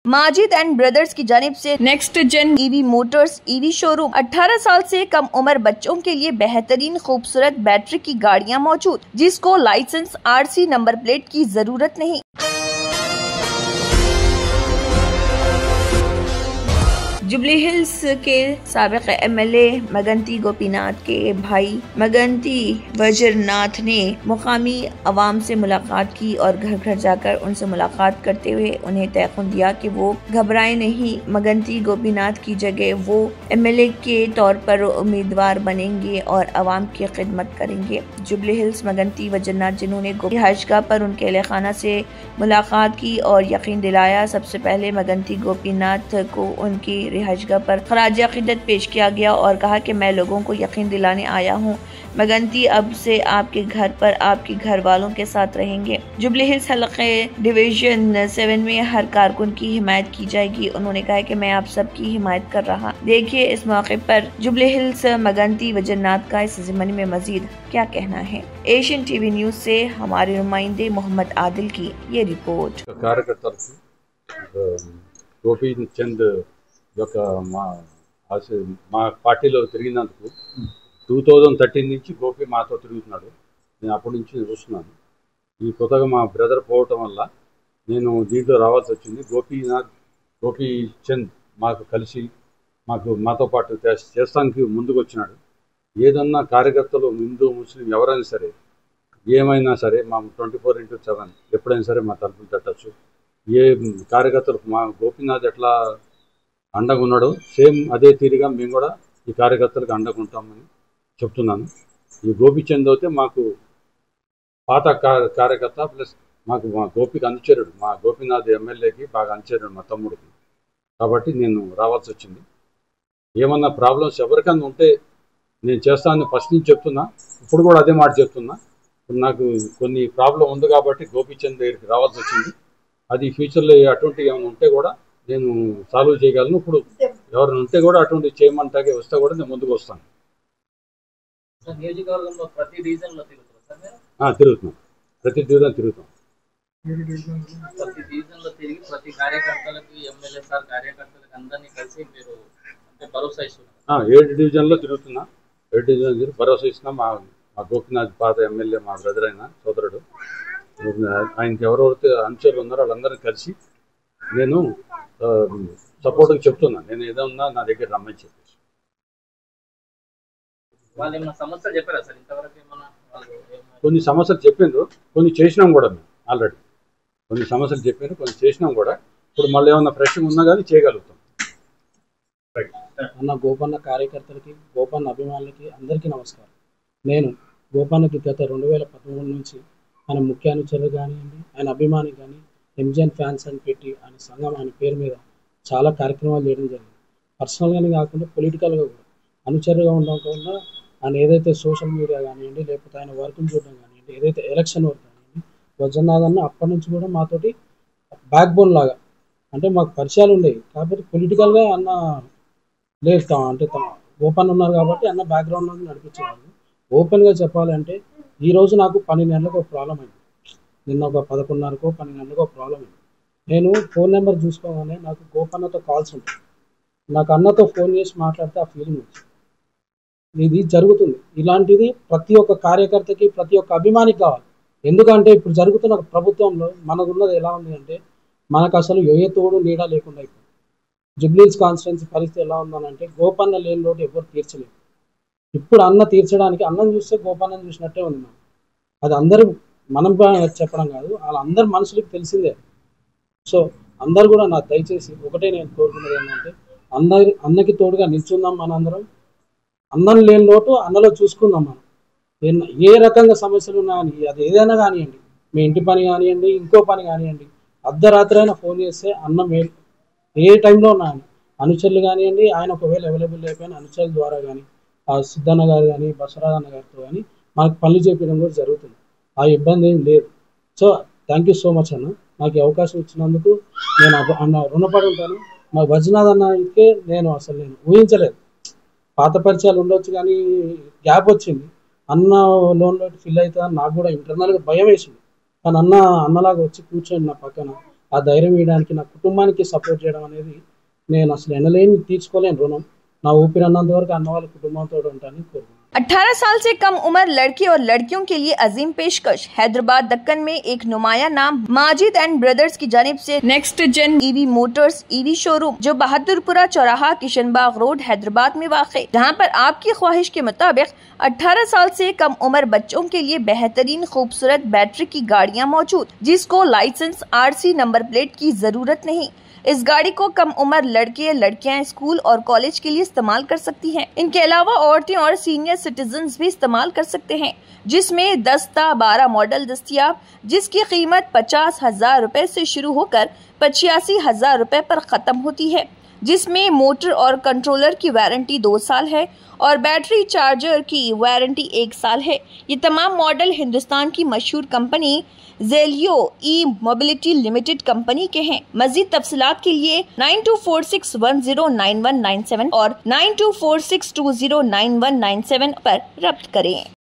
Majid and brothers की जानिब से next gen EV motors EV showroom 18 साल से कम उम्र बच्चों के लिए बेहतरीन खूबसूरत बैटरी की गाड़ियां मौजूद, जिसको लाइसेंस आरसी नंबर प्लेट की जरूरत नहीं। जुबली हिल्स के साबिक एमएलए मगंती गोपीनाथ के भाई मगंती वज्रनाथ ने मुकामी अवाम से मुलाकात की और घर घर जाकर उनसे मुलाकात करते हुए उन्हें तयक़ुन दिया कि वो घबराए नहीं, मगंती गोपीनाथ की जगह वो एमएलए के तौर पर उम्मीदवार बनेंगे और अवाम की खिदमत करेंगे। जुबली हिल्स मगंती वज्रनाथ जिन्होंने हजगा पर उनके अहले खाना से मुलाकात की और यकीन दिलाया। सबसे पहले मगंती गोपीनाथ को उनकी रिहाइशगाह पर खराज अक़ीदत पेश किया गया और कहा कि मैं लोगों को यकीन दिलाने आया हूँ, मगंती अब से आपके घर पर आपके घर वालों के साथ रहेंगे। जुबली हिल्स हल्के डिवीजन 7 में हर कारकुन की हिमायत की जाएगी। उन्होंने कहा कि मैं आप सबकी हिमायत कर रहा। देखिए इस मौके पर जुबली हिल्स मगंती वज्रनाथ का इस ज़िम्मन में मजीद क्या कहना है। एशियन टीवी न्यूज़ से हमारे नुमाइंदे मोहम्मद आदिल की ये रिपोर्ट। మా పార్టీలో తిరిగినందుకు 2013 నుంచి గోపి మాతో తిరుగుతున్నాడు. నేను అప్పటి నుంచి చూస్తున్నాను. ఈ కొత్తగా మా బ్రదర్ పోవటం వల్ల నేను దీంట్లో రావాల్సి వచ్చింది. గోపి చంద్ మాకు కలిసి మాతో పాటు చేస్తానికి ముందుకు వచ్చినాడు. ఏదన్నా కార్యకర్తలు హిందూ ముస్లిం ఎవరైనా సరే ఏమైనా సరే మా 24/7 ఎప్పుడైనా సరే మా తలుపులు తట్టచ్చు. ఏ కార్యకర్తలు మా గోపీనాథ్ ఎట్లా అండగా ఉన్నాడు సేమ్ అదే తీరుగా మేము కూడా ఈ కార్యకర్తలకు అండగా ఉంటామని చెప్తున్నాను. ఈ గోపిచంద్ అయితే మాకు పాత కార్యకర్త ప్లస్ మా గోపికి అనుచరుడు, మా గోపీనాథ్ ఎమ్మెల్యేకి బాగా అనుచరుడు మా తమ్ముడికి. కాబట్టి నేను రావాల్సి వచ్చింది. ఏమన్నా ప్రాబ్లమ్స్ ఎవరికన్నా ఉంటే నేను చేస్తానని ఫస్ట్ నుంచి చెప్తున్నా, ఇప్పుడు కూడా అదే మాట చెప్తున్నా. ఇప్పుడు నాకు కొన్ని ప్రాబ్లం ఉంది కాబట్టి గోపిచంద్ దగ్గరికి రావాల్సి వచ్చింది. అది ఫ్యూచర్లో అటువంటి ఏమైనా ఉంటే కూడా నేను సాల్వ్ చేయగలను. ఇప్పుడు ఎవరైనా ఉంటే కూడా అటువంటి చేయమంటాకే వస్తే కూడా నేను ముందుకు వస్తాను. నియోజకవర్గంలో ప్రతి డివిజన్లో తిరుగుతున్నాం, ప్రతి డివిజన్ తిరుగుతాం. ప్రతి డివిజన్లో తిరిగి ప్రతి కార్యకర్తలకు ఎమ్మెల్యే సార్ కార్యకర్తలకు అందరినీ కలిసి మీరు భరోసా ఇస్తున్నారు. 7 డివిజన్లో తిరుగుతున్నా. 7 డివిజన్ తిరిగి భరోసా ఇస్తున్నా. మా గోపీనాథ్ పాత ఎమ్మెల్యే మా బ్రదర్ అయిన సోదరుడు, ఆయనకి ఎవరెవరైతే అనుచరులు ఉన్నారో వాళ్ళందరినీ కలిసి నేను సపోర్ట్గా చెప్తున్నా. నేను ఏదన్నా నా దగ్గర రమ్మని చెప్పేసి. కొన్ని సమస్యలు చెప్పిండ్రు, కొన్ని చేసినాం కూడా. మేము ఆల్రెడీ కొన్ని సమస్యలు చెప్పారు, కొన్ని చేసినాం కూడా. ఇప్పుడు మళ్ళీ ఏమన్నా ఫ్రెష్గా ఉన్నా కానీ చేయగలుగుతాం. అన్న గోపన్న కార్యకర్తలకి, గోపన్న అభిమానులకి అందరికీ నమస్కారం. నేను గోపన్నకి గత 2013 నుంచి ఆయన ముఖ్య అనుచరులు కానివ్వండి, ఆయన అభిమాని కానీ ఎంజన్ ఫ్యాన్స్ అని పెట్టి ఆయన సంఘం ఆయన పేరు మీద చాలా కార్యక్రమాలు చేయడం జరిగింది. పర్సనల్గానే కాకుండా పొలిటికల్గా కూడా అనుచరుగా ఉండడం కాకుండా ఆయన ఏదైతే సోషల్ మీడియా కానివ్వండి, లేకపోతే ఆయన వర్క్ని చూడడం కానివ్వండి, ఏదైతే ఎలక్షన్ వర్క్ కానివ్వండి, వజ్రనాథ్ అన్న అప్పటి నుంచి కూడా మాతోటి బ్యాక్ బోన్ లాగా అంటే మాకు పరిచయాలు ఉండేవి. కాబట్టి పొలిటికల్గా అన్న లేదు అంటే ఓపెన్ ఉన్నారు కాబట్టి అన్న బ్యాక్గ్రౌండ్ నుంచి నడిపించేవాళ్ళు. ఓపెన్గా చెప్పాలంటే ఈరోజు నాకు 12 నెలలకు ఒక ప్రాబ్లం అయింది. నిన్న ఒక 11:30కో 12 నెలలకు ఒక ప్రాబ్లం అయింది. నేను ఫోన్ నెంబర్ చూసుకోగానే నాకు గోపన్నతో కాల్స్ ఉంటాయి. నాకు అన్నతో ఫోన్ చేసి మాట్లాడితే ఆ ఫీలింగ్ వచ్చింది. ఇది జరుగుతుంది. ఇలాంటిది ప్రతి ఒక్క కార్యకర్తకి, ప్రతి ఒక్క అభిమానికి కావాలి. ఎందుకంటే ఇప్పుడు జరుగుతున్న ప్రభుత్వంలో మనకున్నది ఎలా ఉంది అంటే మనకు అసలు ఏ తోడు నీడ లేకుండా అయిపోయింది. జుబ్లీహిల్స్ కాన్స్టిట్యున్సీ పరిస్థితి ఎలా ఉందనంటే గోపన్న లేని లోటు ఎవరు తీర్చలేదు. ఇప్పుడు అన్న తీర్చడానికి అన్నం చూస్తే గోపన్నను చూసినట్టే ఉంది. అది అందరూ మనం చెప్పడం కాదు, వాళ్ళందరి మనుషులకు తెలిసిందే. సో అందరు కూడా నాకు దయచేసి ఒకటే నేను కోరుకున్నది ఏంటంటే అన్నకి తోడుగా నిల్చుందాం. మనందరం అన్నం లేని లోటు అన్నలో చూసుకుందాం. మనం ఏ రకంగా సమస్యలు ఉన్నా కానీ అది ఏదైనా కానివ్వండి, మీ ఇంటి పని కానివ్వండి, ఇంకో పని కానివ్వండి, అర్ధరాత్రి అయినా ఫోన్ చేస్తే అన్నం ఏ టైంలో ఉన్నా అనుచరులు కానివ్వండి, ఆయన ఒకవేళ అవైలబుల్ అయిపోయిన అనుచరుల ద్వారా కానీ ఆ సిద్ధన్న గారు కానీ బసవరాజ్ అన్న గారితో కానీ మనకు పనులు చేపించడం కూడా జరుగుతుంది. ఆ ఇబ్బంది ఏం లేదు. So thank you so much అన్న. నాకు ఈ అవకాశం ఇచ్చినందుకు నేను అన్న రుణపడి ఉంటాను. మా వజ్రనాథ్ అన్న అయితే నేను ఊహించలేదు. పాత పరిచయాలు ఉండొచ్చు కానీ గ్యాప్ వచ్చింది. అన్న లోన్లో ఫిల్ అవుతుందని నాకు కూడా ఇంటర్నల్గా భయం వేసింది. కానీ అన్నలాగా వచ్చి కూర్చొని నా పక్కన ఆ ధైర్యం ఇవ్వడానికి, నా కుటుంబానికి సపోర్ట్ చేయడం అనేది నేను అసలు ఎనలేని తీర్చుకోలేని రుణం. నా ఊపిరిన్నంత వరకు అన్న వాళ్ళ కుటుంబంతో ఉంటానని కోరుకుంటున్నాను. 18 साल से कम उम्र लड़के और लड़कियों के लिए अजीम पेशकश। हैदराबाद दक्कन में एक नुमाया नाम माजिद एंड ब्रदर्स की जानिब से next gen EV motors EV showroom जो बहादुरपुरा चौराहा किशनबाग रोड हैदराबाद में वाक़, जहां पर आपकी ख्वाहिश के मुताबिक 18 साल से कम उम्र बच्चों के लिए बेहतरीन खूबसूरत बैटरी की गाड़ियां मौजूद, जिसको लाइसेंस RC नंबर प्लेट की जरूरत नहीं। इस गाड़ी को कम उम्र लड़के लड़कियां स्कूल और कॉलेज के लिए इस्तेमाल कर सकती हैं। इनके अलावा औरतें और सीनियर सिटीजन्स भी इस्तेमाल कर सकते हैं, जिसमें 10-12 मॉडल दस्तियाब, जिसकी कीमत 50,000 रुपए से शुरू होकर 85,000 रुपए पर खत्म होती है, जिसमें मोटर और कंट्रोलर की वारंटी 2 साल है और बैटरी चार्जर की वारंटी 1 साल है। ये तमाम मॉडल हिंदुस्तान की मशहूर कंपनी जेलियो ई मोबिलिटी लिमिटेड कंपनी के हैं। मजीद तफसीलात के लिए 9246109197 और 9246209197 पर रब्त करें।